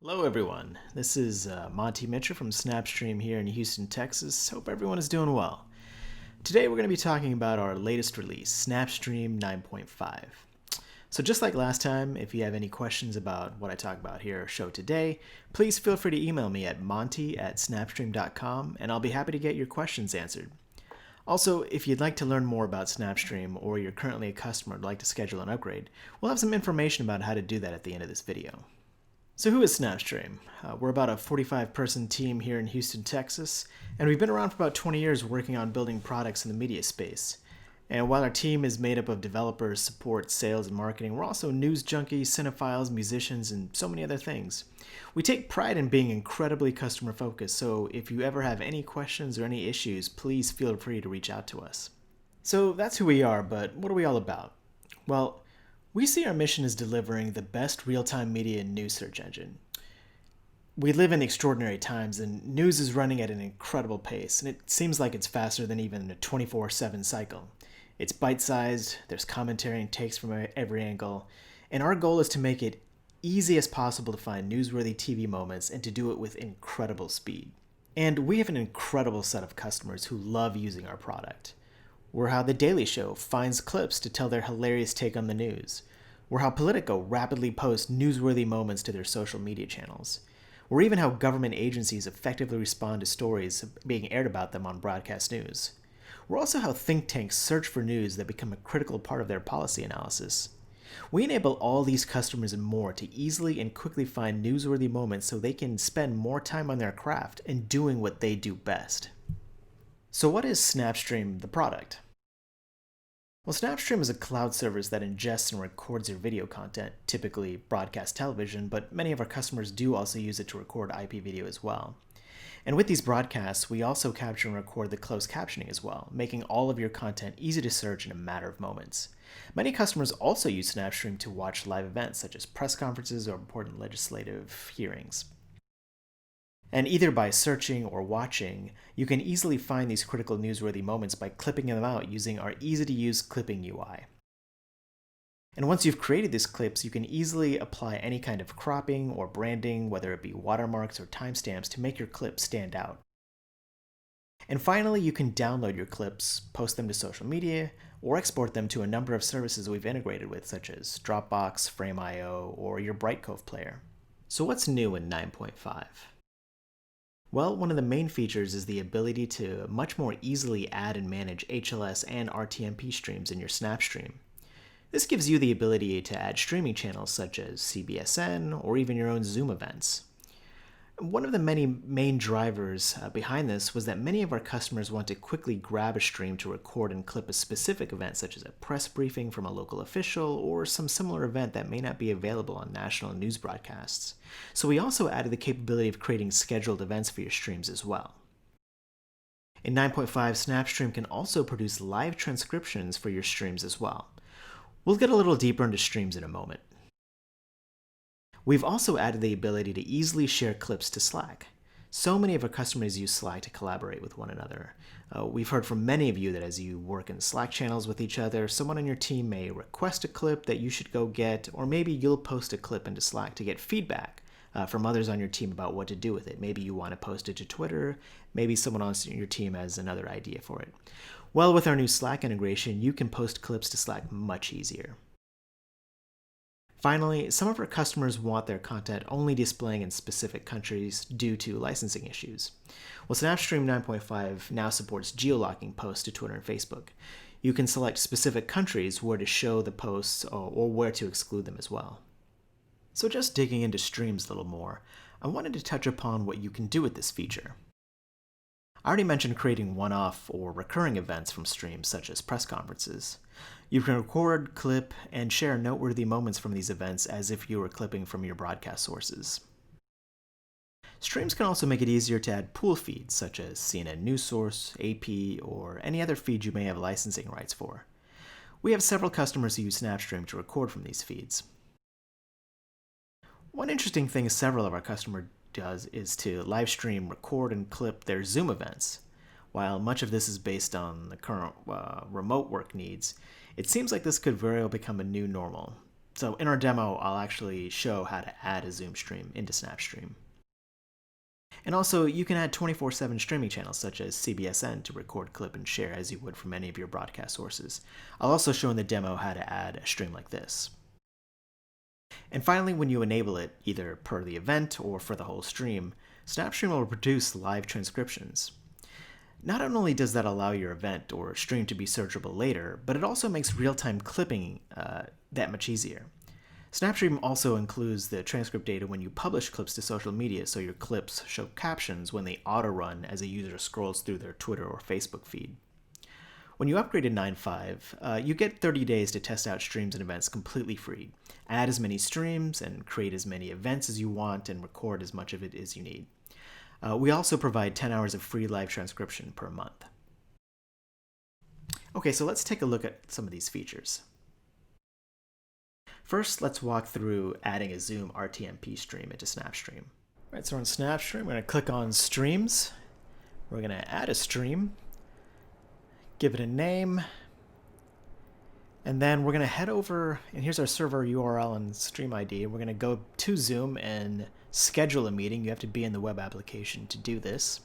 Hello everyone, this is Monty Mitchell from SnapStream here in Houston, Texas. Hope everyone is doing well. Today we're going to be talking about our latest release, SnapStream 9.5. So just like last time, if you have any questions about what I talk about here or show today, please feel free to email me at monty@snapstream.com and I'll be happy to get your questions answered. Also, if you'd like to learn more about SnapStream or you're currently a customer and would like to schedule an upgrade, we'll have some information about how to do that at the end of this video. So who is SnapStream? We're about a 45-person team here in Houston, Texas, and we've been around for about 20 years working on building products in the media space. And while our team is made up of developers, support, sales, and marketing, we're also news junkies, cinephiles, musicians, and so many other things. We take pride in being incredibly customer-focused, so if you ever have any questions or any issues, please feel free to reach out to us. So that's who we are, but what are we all about? Well, we see our mission as delivering the best real-time media and news search engine. We live in extraordinary times, and news is running at an incredible pace, and it seems like it's faster than even a 24/7 cycle. It's bite-sized, there's commentary and takes from every angle, and our goal is to make it easy as possible to find newsworthy TV moments and to do it with incredible speed. And we have an incredible set of customers who love using our product. We're how The Daily Show finds clips to tell their hilarious take on the news. We're how Politico rapidly posts newsworthy moments to their social media channels. We're even how government agencies effectively respond to stories being aired about them on broadcast news. We're also how think tanks search for news that become a critical part of their policy analysis. We enable all these customers and more to easily and quickly find newsworthy moments so they can spend more time on their craft and doing what they do best. So what is SnapStream, the product? Well, SnapStream is a cloud service that ingests and records your video content, typically broadcast television, but many of our customers do also use it to record IP video as well. And with these broadcasts, we also capture and record the closed captioning as well, making all of your content easy to search in a matter of moments. Many customers also use SnapStream to watch live events such as press conferences or important legislative hearings. And either by searching or watching, you can easily find these critical newsworthy moments by clipping them out using our easy-to-use clipping UI. And once you've created these clips, you can easily apply any kind of cropping or branding, whether it be watermarks or timestamps, to make your clips stand out. And finally, you can download your clips, post them to social media, or export them to a number of services we've integrated with, such as Dropbox, Frame.io, or your Brightcove player. So what's new in 9.5? Well, one of the main features is the ability to much more easily add and manage HLS and RTMP streams in your SnapStream. This gives you the ability to add streaming channels such as CBSN or even your own Zoom events. One of the many main drivers behind this was that many of our customers want to quickly grab a stream to record and clip a specific event, such as a press briefing from a local official or some similar event that may not be available on national news broadcasts. So we also added the capability of creating scheduled events for your streams as well. In 9.5, SnapStream can also produce live transcriptions for your streams as well. We'll get a little deeper into streams in a moment. We've also added the ability to easily share clips to Slack. So many of our customers use Slack to collaborate with one another. We've heard from many of you that as you work in Slack channels with each other, someone on your team may request a clip that you should go get, or maybe you'll post a clip into Slack to get feedback from others on your team about what to do with it. Maybe you want to post it to Twitter, maybe someone on your team has another idea for it. Well, with our new Slack integration, you can post clips to Slack much easier. Finally, some of our customers want their content only displaying in specific countries due to licensing issues. Well, SnapStream 9.5 now supports geolocking posts to Twitter and Facebook. You can select specific countries where to show the posts or where to exclude them as well. So just digging into streams a little more, I wanted to touch upon what you can do with this feature. I already mentioned creating one-off or recurring events from streams such as press conferences. You can record, clip, and share noteworthy moments from these events as if you were clipping from your broadcast sources. Streams can also make it easier to add pool feeds such as CNN News Source, AP, or any other feed you may have licensing rights for. We have several customers who use SnapStream to record from these feeds. One interesting thing several of our customers does is to live stream, record, and clip their Zoom events. While much of this is based on the current remote work needs, it seems like this could very well become a new normal. So in our demo, I'll actually show how to add a Zoom stream into SnapStream. And also, you can add 24/7 streaming channels such as CBSN to record, clip, and share as you would from any of your broadcast sources. I'll also show in the demo how to add a stream like this. And finally, when you enable it, either per the event or for the whole stream, SnapStream will produce live transcriptions. Not only does that allow your event or stream to be searchable later, but it also makes real-time clipping that much easier. SnapStream also includes the transcript data when you publish clips to social media, so your clips show captions when they auto-run as a user scrolls through their Twitter or Facebook feed. When you upgrade to 9.5, you get 30 days to test out streams and events completely free. Add as many streams and create as many events as you want and record as much of it as you need. We also provide 10 hours of free live transcription per month. Okay, so let's take a look at some of these features. First, let's walk through adding a Zoom RTMP stream into SnapStream. All right, so on SnapStream, we're going to click on Streams. We're going to add a stream, give it a name, and then we're going to head over, and here's our server URL and stream ID. We're going to go to Zoom and schedule a meeting. You have to be in the web application to do this.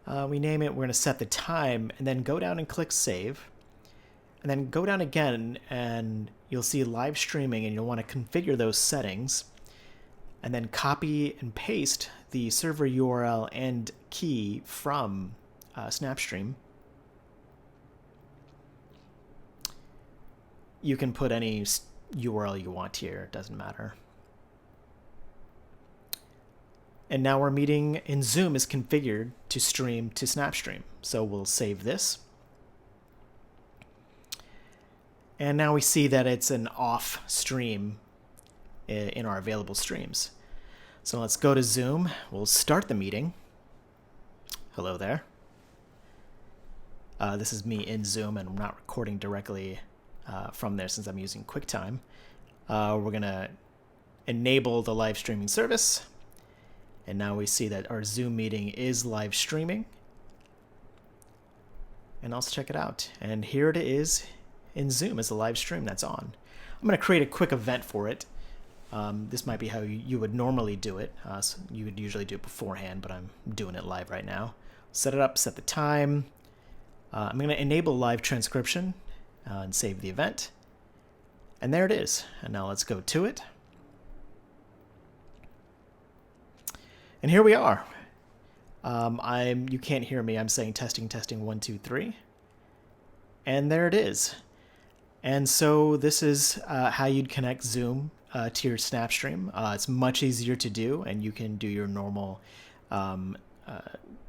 We name it, we're going to set the time, and then go down and click Save. And then go down again, and you'll see live streaming, and you'll want to configure those settings. And then copy and paste the server URL and key from SnapStream. You can put any URL you want here, it doesn't matter. And now our meeting in Zoom is configured to stream to SnapStream. So we'll save this. And now we see that it's an off stream in our available streams. So let's go to Zoom. We'll start the meeting. Hello there. This is me in Zoom, and I'm not recording directly from there since I'm using QuickTime. We're going to enable the live streaming service. And now we see that our Zoom meeting is live streaming. And let's check it out. And here it is in Zoom as a live stream that's on. I'm going to create a quick event for it. This might be how you would normally do it. So you would usually do it beforehand, but I'm doing it live right now. Set it up, set the time. I'm going to enable live transcription and save the event. And there it is. And now let's go to it. And here we are. You can't hear me. I'm saying testing, testing, 1, 2, 3. And there it is. And so this is how you'd connect Zoom to your SnapStream. It's much easier to do, and you can do your normal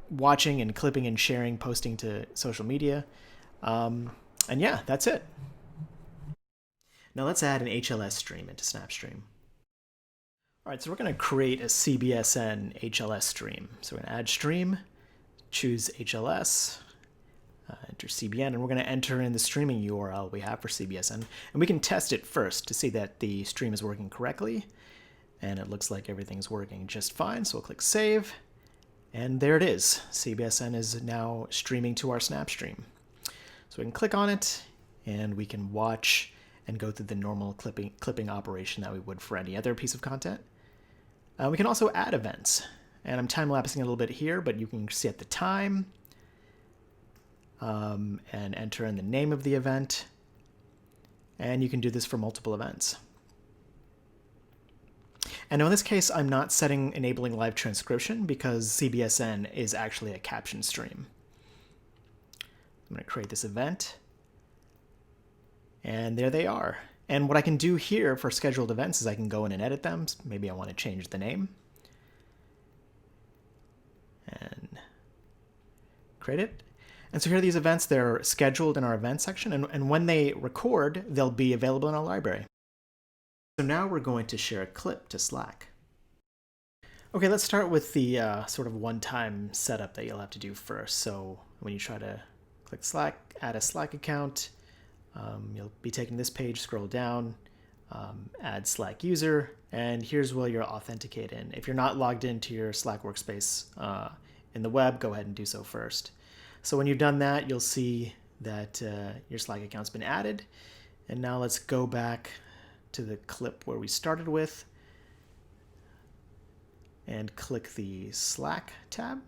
watching and clipping and sharing, posting to social media. And yeah, that's it. Now let's add an HLS stream into SnapStream. All right, so we're going to create a CBSN HLS stream. So we're going to add stream, choose HLS, enter CBN, and we're going to enter in the streaming URL we have for CBSN. And we can test it first to see that the stream is working correctly. And it looks like everything's working just fine. So we'll click Save. And there it is. CBSN is now streaming to our SnapStream. So we can click on it, and we can watch and go through the normal clipping operation that we would for any other piece of content. We can also add events. And I'm time-lapsing a little bit here, but you can set the time and enter in the name of the event. And you can do this for multiple events. And in this case, I'm not enabling live transcription because CBSN is actually a caption stream. I'm going to create this event. And there they are. And what I can do here for scheduled events is I can go in and edit them. Maybe I want to change the name. And create it. And so here are these events. They're scheduled in our event section. And when they record, they'll be available in our library. So now we're going to share a clip to Slack. Okay, let's start with the sort of one-time setup that you'll have to do first. So when you try to click Slack, add a Slack account, you'll be taken to this page, scroll down, add Slack user, and here's where you're authenticate in. If you're not logged into your Slack workspace in the web, go ahead and do so first. So when you've done that, you'll see that your Slack account's been added. And now let's go back to the clip where we started with and click the Slack tab.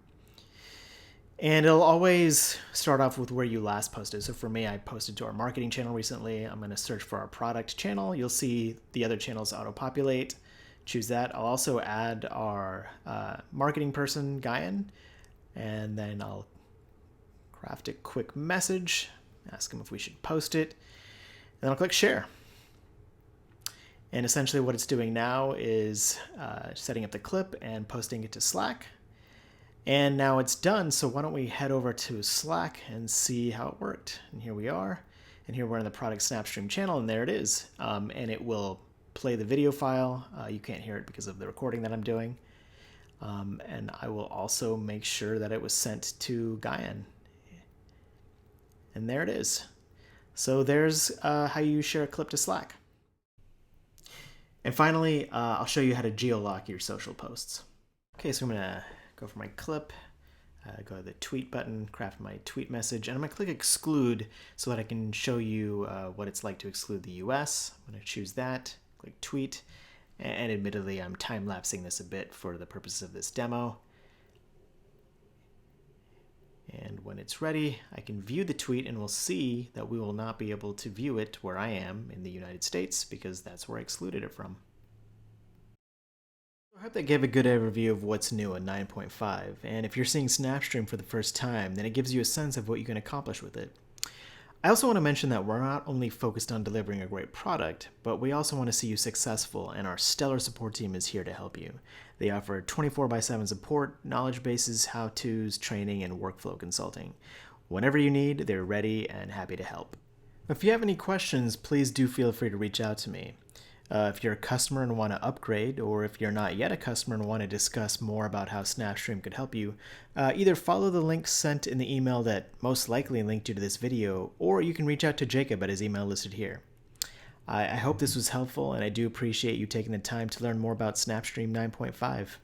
And it'll always start off with where you last posted. So for me, I posted to our marketing channel recently. I'm going to search for our product channel. You'll see the other channels auto-populate. Choose that. I'll also add our marketing person, Guyan, and then I'll craft a quick message, ask him if we should post it, and then I'll click share. And essentially what it's doing now is setting up the clip and posting it to Slack. And now it's done, so why don't we head over to Slack and see how it worked. And here we are, and here we're in the product SnapStream channel, and there it is. And it will play the video file. You can't hear it because of the recording that I'm doing. And I will also make sure that it was sent to Guyan. And there it is. So there's how you share a clip to Slack. And finally, I'll show you how to geolock your social posts. Okay, so I'm gonna go for my clip, go to the tweet button, craft my tweet message, and I'm gonna click exclude so that I can show you what it's like to exclude the US. I'm gonna choose that, click tweet, and admittedly I'm time-lapsing this a bit for the purposes of this demo. And when it's ready, I can view the tweet and we'll see that we will not be able to view it where I am in the United States because that's where I excluded it from. I hope that gave a good overview of what's new in 9.5, and if you're seeing SnapStream for the first time, then it gives you a sense of what you can accomplish with it. I also want to mention that we're not only focused on delivering a great product, but we also want to see you successful, and our stellar support team is here to help you. They offer 24/7 support, knowledge bases, how-tos, training, and workflow consulting. Whenever you need, they're ready and happy to help. If you have any questions, please do feel free to reach out to me. If you're a customer and want to upgrade, or if you're not yet a customer and want to discuss more about how SnapStream could help you, either follow the link sent in the email that most likely linked you to this video, or you can reach out to Jacob at his email listed here. I hope this was helpful, and I do appreciate you taking the time to learn more about SnapStream 9.5.